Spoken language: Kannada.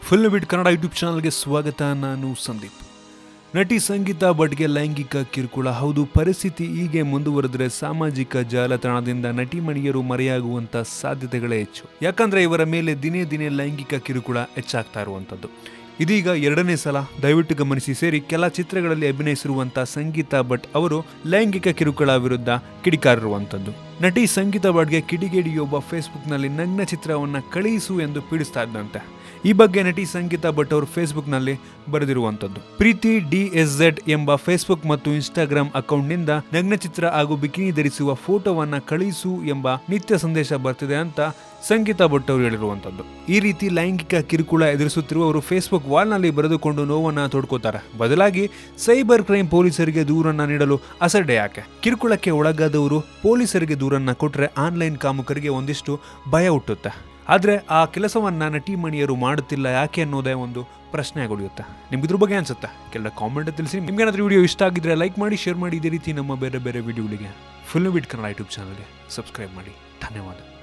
ಫುಲ್ ಬಿಟ್ ಕನ್ನಡ ಯೂಟ್ಯೂಬ್ ಚಾನಲ್ಗೆ ಸ್ವಾಗತ. ನಾನು ಸಂದೀಪ್. ನಟಿ ಸಂಗೀತಾ ಭಟ್ಗೆ ಲೈಂಗಿಕ ಕಿರುಕುಳ. ಹೌದು, ಪರಿಸ್ಥಿತಿ ಹೀಗೆ ಮುಂದುವರೆದರೆ ಸಾಮಾಜಿಕ ಜಾಲತಾಣದಿಂದ ನಟಿಮಣಿಯರು ಮರೆಯಾಗುವಂಥ ಸಾಧ್ಯತೆಗಳೇ ಹೆಚ್ಚು. ಯಾಕಂದರೆ ಇವರ ಮೇಲೆ ದಿನೇ ದಿನೇ ಲೈಂಗಿಕ ಕಿರುಕುಳ ಹೆಚ್ಚಾಗ್ತಾ ಇರುವಂಥದ್ದು. ಇದೀಗ ಎರಡನೇ ಸಲ. ದಯವಿಟ್ಟು ಗಮನಿಸಿ. ಸೇರಿ ಕೆಲ ಚಿತ್ರಗಳಲ್ಲಿ ಅಭಿನಯಿಸಿರುವಂಥ ಸಂಗೀತಾ ಭಟ್ ಅವರು ಲೈಂಗಿಕ ಕಿರುಕುಳ ವಿರುದ್ಧ ಕಿಡಿಕಾರಿರುವಂಥದ್ದು. ನಟಿ ಸಂಗೀತಾ ಭಟ್ಗೆ ಕಿಡಿಗೇಡಿಯೊಬ್ಬ ಫೇಸ್ಬುಕ್ನಲ್ಲಿ ನಗ್ನ ಚಿತ್ರವನ್ನು ಕಳುಹಿಸು ಎಂದು ಪೀಡಿಸ್ತಾ ಇದ್ದಂತೆ. ಈ ಬಗ್ಗೆ ನಟಿ ಸಂಗೀತಾ ಭಟ್ ಅವರು ಫೇಸ್ಬುಕ್ನಲ್ಲಿ ಬರೆದಿರುವಂಥದ್ದು. ಪ್ರೀತಿ DSZ ಎಂಬ ಫೇಸ್ಬುಕ್ ಮತ್ತು ಇನ್ಸ್ಟಾಗ್ರಾಮ್ ಅಕೌಂಟ್ನಿಂದ ನಗ್ನ ಚಿತ್ರ ಹಾಗೂ ಬಿಕಿನಿ ಧರಿಸುವ ಫೋಟೋವನ್ನ ಕಳುಹಿಸು ಎಂಬ ನಿತ್ಯ ಸಂದೇಶ ಬರ್ತಿದೆ ಅಂತ ಸಂಗೀತಾ ಭಟ್ ಅವರು ಹೇಳಿರುವಂಥದ್ದು. ಈ ರೀತಿ ಲೈಂಗಿಕ ಕಿರುಕುಳ ಎದುರಿಸುತ್ತಿರುವವರು ಫೇಸ್ಬುಕ್ ವಾಲ್ನಲ್ಲಿ ಬರೆದುಕೊಂಡು ನೋವನ್ನ ತೋಡ್ಕೋತಾರೆ. ಬದಲಾಗಿ ಸೈಬರ್ ಕ್ರೈಮ್ ಪೊಲೀಸರಿಗೆ ದೂರನ್ನ ನೀಡಲು ಅಸಡ್ಡೆ ಯಾಕೆ? ಕಿರುಕುಳಕ್ಕೆ ಒಳಗಾದವರು ಪೊಲೀಸರಿಗೆ ದೂರನ್ನ ಕೊಟ್ಟರೆ ಆನ್ಲೈನ್ ಕಾಮುಕರಿಗೆ ಒಂದಿಷ್ಟು ಭಯ ಹುಟ್ಟುತ್ತೆ. ಆದರೆ ಆ ಕೆಲಸವನ್ನ ನಟಿಮಣಿಯರು ಮಾಡುತ್ತಿಲ್ಲ ಯಾಕೆ ಅನ್ನೋದೇ ಒಂದು ಪ್ರಶ್ನೆ ಆಗುಳಿಯುತ್ತೆ. ನಿಮ್ಗೆ ಇದ್ರ ಬಗ್ಗೆ ಅನ್ಸುತ್ತೆ? ಕೆಲವು ಕಾಮೆಂಟ್ ತಿಳಿಸಿ. ನಿಮ್ಗೆ ಏನಾದರೂ ವಿಡಿಯೋ ಇಷ್ಟ ಆಗಿದ್ರೆ ಲೈಕ್ ಮಾಡಿ, ಶೇರ್ ಮಾಡಿ. ಇದೇ ರೀತಿ ನಮ್ಮ ಬೇರೆ ಬೇರೆ ವಿಡಿಯೋಗಳಿಗೆ ಫುಲ್ ಬಿಟ್ ಕನ್ನಡ ಯೂಟ್ಯೂಬ್ ಚಾನಲ್ಗೆ ಸಬ್ಸ್ಕ್ರೈಬ್ ಮಾಡಿ. ಧನ್ಯವಾದ.